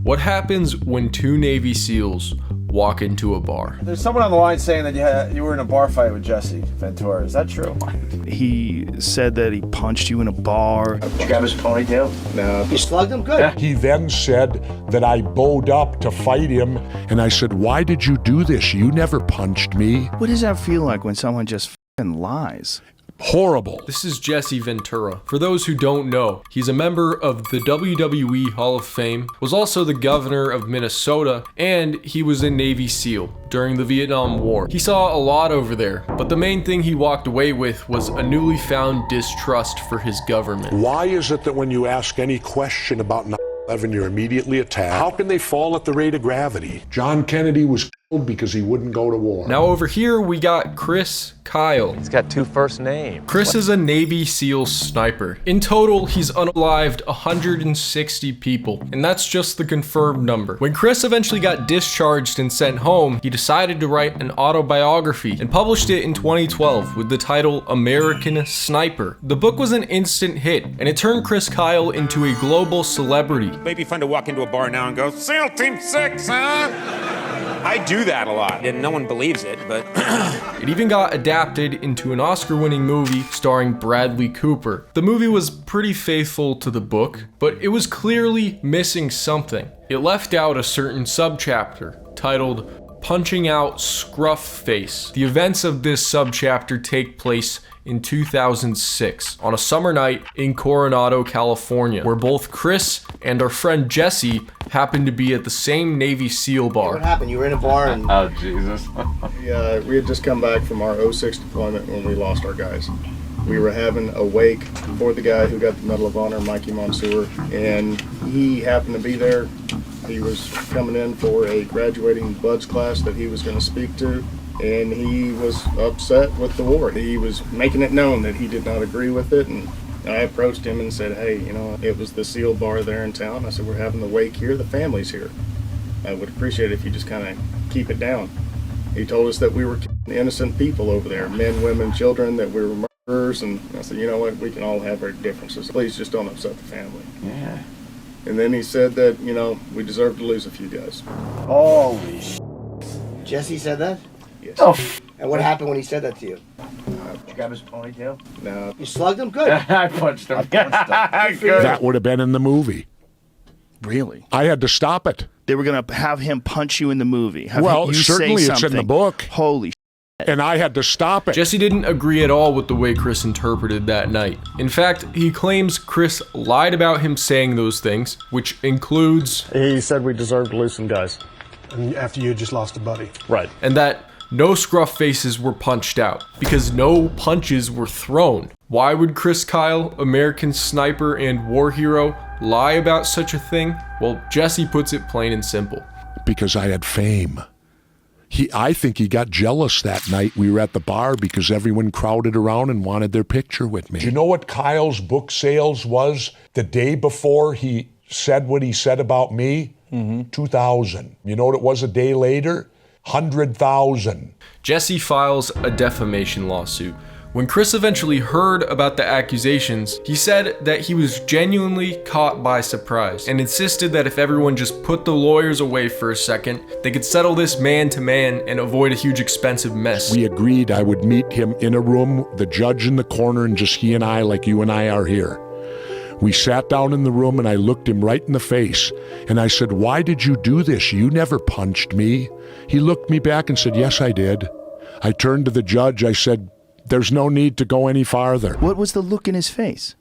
What happens when two Navy SEALs walk into a bar? There's someone on the line saying that you were in a bar fight with Jesse Ventura. Is that true? He said that he punched you in a bar. Did you grab his ponytail? No. You slugged him? Good. He then said that I bowed up to fight him. And I said, why did you do this? You never punched me. What does that feel like when someone just f***ing lies? Horrible. This is Jesse Ventura. For those who don't know, he's a member of the WWE Hall of Fame, was also the governor of Minnesota, and he was a Navy SEAL during the Vietnam War. He saw a lot over there, but the main thing he walked away with was a newly found distrust for his government. Why is it that when you ask any question about 9/11, you're immediately attacked? How can they fall at the rate of gravity? John Kennedy was killed because he wouldn't go to war. Now over here we got Chris Kyle. He's got two first names. Chris is a Navy SEAL sniper. In total, he's unalived 160 people, and that's just the confirmed number. When Chris eventually got discharged and sent home, he decided to write an autobiography and published it in 2012 with the title American Sniper. The book was an instant hit, and it turned Chris Kyle into a global celebrity. Maybe fun to walk into a bar now and go, SEAL Team 6, huh? I do that a lot, and no one believes it, but... It even got adapted into an Oscar-winning movie starring Bradley Cooper. The movie was pretty faithful to the book, but it was clearly missing something. It left out a certain subchapter titled Punching Out Scruff Face. The events of this subchapter take place in 2006 on a summer night in Coronado, California, where both Chris and our friend Jesse happened to be at the same Navy SEAL bar. What happened? You were in a bar and... Oh, Jesus. We had just come back from our 06 deployment when we lost our guys. We were having a wake for the guy who got the Medal of Honor, Mikey Monsoor, and he happened to be there. He was coming in for a graduating buds class that he was going to speak to, and he was upset with the war. He was making it known that he did not agree with it, and I approached him and said, hey, it was the SEAL bar there in town. I said, we're having the wake here, the family's here. I would appreciate it if you just kind of keep it down. He told us that we were innocent people over there, men, women, children, that we were murderers, and I said, you know what, we can all have our differences. Please just don't upset the family. Yeah. And then he said that, we deserve to lose a few guys. Holy sh**. Jesse said that? Yes. Oh. And what happened when he said that to you? Did you grab his ponytail? No. You slugged him? Good. I punched him. Good. That would have been in the movie. Really? I had to stop it. They were going to have him punch you in the movie. Have Well, you certainly say it's in the something. book. Holy And I had to stop it. Jesse didn't agree at all with the way Chris interpreted that night. In fact, he claims Chris lied about him saying those things, which includes... He said we deserved to lose some guys. And after you had just lost a buddy. Right. And that no scruff faces were punched out, because no punches were thrown. Why would Chris Kyle, American sniper and war hero, lie about such a thing? Well, Jesse puts it plain and simple. Because I had fame. I think he got jealous that night we were at the bar because everyone crowded around and wanted their picture with me. Do you know what Kyle's book sales was the day before he said what he said about me? 2,000. You know what it was a day later? 100,000. Jesse files a defamation lawsuit. When Chris eventually heard about the accusations, he said that he was genuinely caught by surprise and insisted that if everyone just put the lawyers away for a second, they could settle this man to man and avoid a huge expensive mess. We agreed I would meet him in a room, the judge in the corner, and just he and I like you and I are here. We sat down in the room and I looked him right in the face and I said, why did you do this? You never punched me. He looked me back and said, yes, I did. I turned to the judge. I said, there's no need to go any farther. What was the look in his face?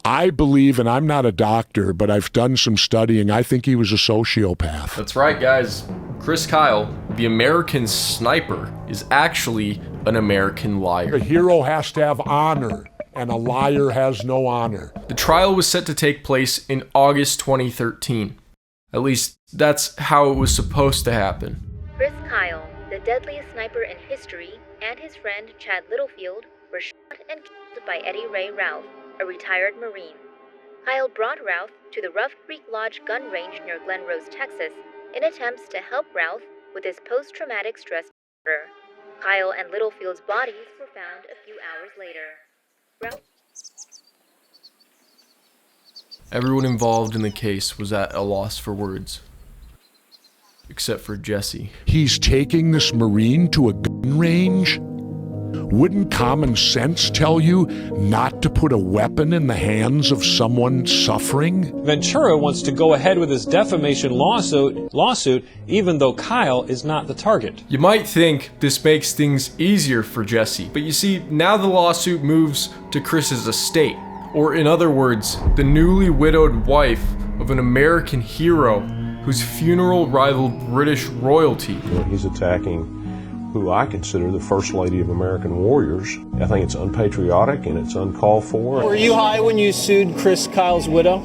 I believe, and I'm not a doctor, but I've done some studying, I think he was a sociopath. That's right, guys. Chris Kyle, the American sniper, is actually an American liar. A hero has to have honor, and a liar has no honor. The trial was set to take place in August 2013. At least, that's how it was supposed to happen. Chris Kyle, the deadliest sniper in history, and his friend Chad Littlefield were shot and killed by Eddie Ray Ralph, a retired Marine. Kyle brought Ralph to the Rough Creek Lodge gun range near Glen Rose, Texas, in attempts to help Ralph with his post-traumatic stress disorder. Kyle and Littlefield's bodies were found a few hours later. Ralph Everyone involved in the case was at a loss for words. Except for Jesse. He's taking this Marine to a gun range? Wouldn't common sense tell you not to put a weapon in the hands of someone suffering? Ventura wants to go ahead with his defamation lawsuit, even though Kyle is not the target. You might think this makes things easier for Jesse, but you see, now the lawsuit moves to Chris's estate, or in other words, the newly widowed wife of an American hero whose funeral rivaled British royalty. He's attacking who I consider the First Lady of American Warriors. I think it's unpatriotic and it's uncalled for. Were you high when you sued Kyle's widow?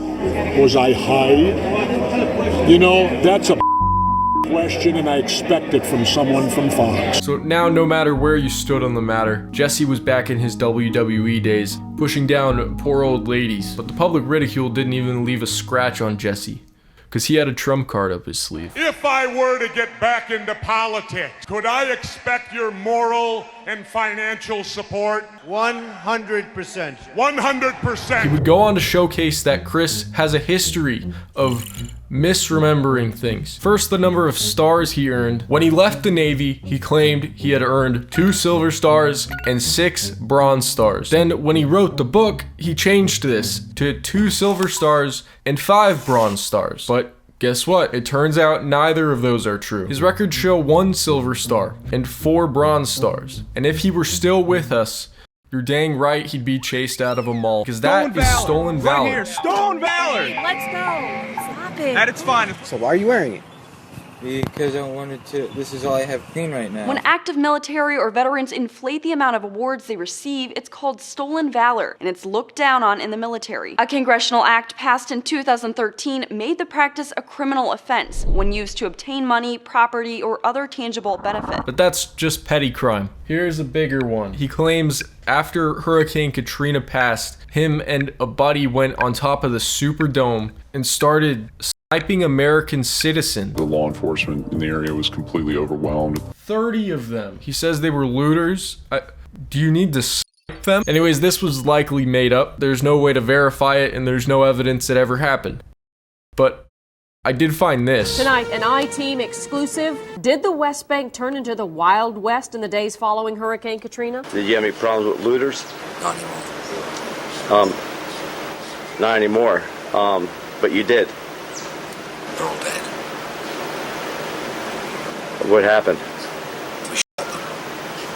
Was I high? You know, that's a question, and I expect it from someone from Fox. So now, no matter where you stood on the matter, Jesse was back in his WWE days, pushing down poor old ladies. But the public ridicule didn't even leave a scratch on Jesse, because he had a trump card up his sleeve. If I were to get back into politics, could I expect your moral and financial support? 100%. 100%. He would go on to showcase that Chris has a history of misremembering things. First, the number of stars he earned. When he left the Navy, he claimed he had earned 2 silver stars and 6 bronze stars. Then, when he wrote the book, he changed this to 2 silver stars and 5 bronze stars. But guess what? It turns out neither of those are true. His records show 1 silver star and 4 bronze stars. And if he were still with us, you're dang right he'd be chased out of a mall. Because that is stolen valor. Right here, stolen valor! Let's go. Stop it. That it's fine. So why are you wearing it? Because I wanted to. This is all I have clean right now. When active military or veterans inflate the amount of awards they receive, it's called stolen valor, and it's looked down on in the military. A congressional act passed in 2013 made the practice a criminal offense when used to obtain money, property, or other tangible benefit. But that's just petty crime. Here's a bigger one. He claims after Hurricane Katrina passed, him and a buddy went on top of the Superdome and started sniping American citizens. The law enforcement in the area was completely overwhelmed. 30 of them. He says they were looters. Do you need to snipe them? Anyways, this was likely made up. There's no way to verify it, and there's no evidence it ever happened. But I did find this. Tonight, an I-Team exclusive. Did the West Bank turn into the Wild West in the days following Hurricane Katrina? Did you have any problems with looters? Not anymore. Not anymore. But you did. They're all dead. What happened? We shot them.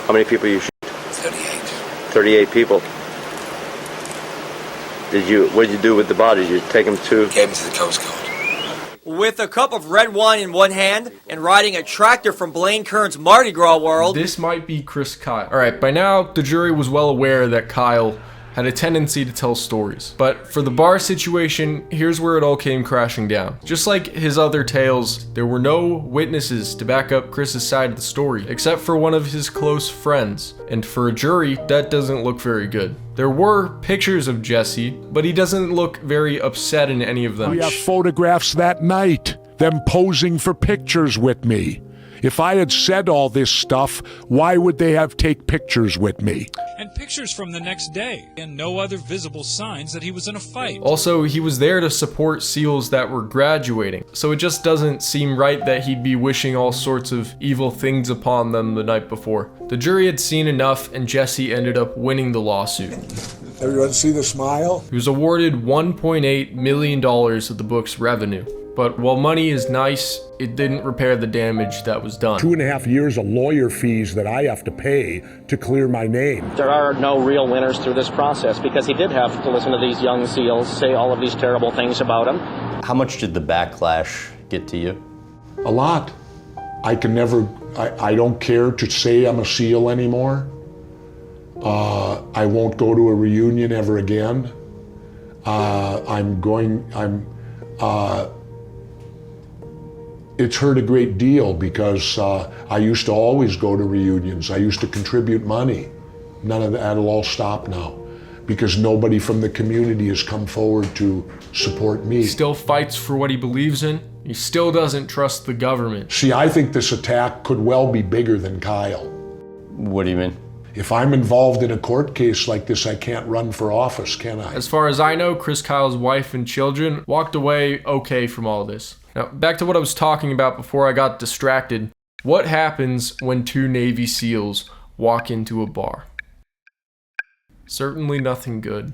How many people you shoot? 38. 38 people. What did you do with the bodies? You take them to? Gave them to the Coast Guard. With a cup of red wine in one hand and riding a tractor from Blaine Kern's Mardi Gras world. This might be Chris Kyle. Alright, by now the jury was well aware that Kyle had a tendency to tell stories. But for the bar situation, here's where it all came crashing down. Just like his other tales, there were no witnesses to back up Chris's side of the story, except for one of his close friends. And for a jury, that doesn't look very good. There were pictures of Jesse, but he doesn't look very upset in any of them. We have photographs that night, them posing for pictures with me. If I had said all this stuff, why would they have take pictures with me? And pictures from the next day, and no other visible signs that he was in a fight. Also, he was there to support SEALs that were graduating, so it just doesn't seem right that he'd be wishing all sorts of evil things upon them the night before. The jury had seen enough, and Jesse ended up winning the lawsuit. Everyone see the smile? He was awarded $1.8 million of the book's revenue. But while money is nice, it didn't repair the damage that was done. 2.5 years of lawyer fees that I have to pay to clear my name. There are no real winners through this process because he did have to listen to these young SEALs say all of these terrible things about him. How much did the backlash get to you? A lot. I don't care to say I'm a SEAL anymore. I won't go to a reunion ever again. It's hurt a great deal because I used to always go to reunions. I used to contribute money. None of that'll all stop now because nobody from the community has come forward to support me. He still fights for what he believes in. He still doesn't trust the government. See, I think this attack could well be bigger than Kyle. What do you mean? If I'm involved in a court case like this, I can't run for office, can I? As far as I know, Chris Kyle's wife and children walked away okay from all this. Now, back to what I was talking about before I got distracted. What happens when two Navy SEALs walk into a bar? Certainly nothing good.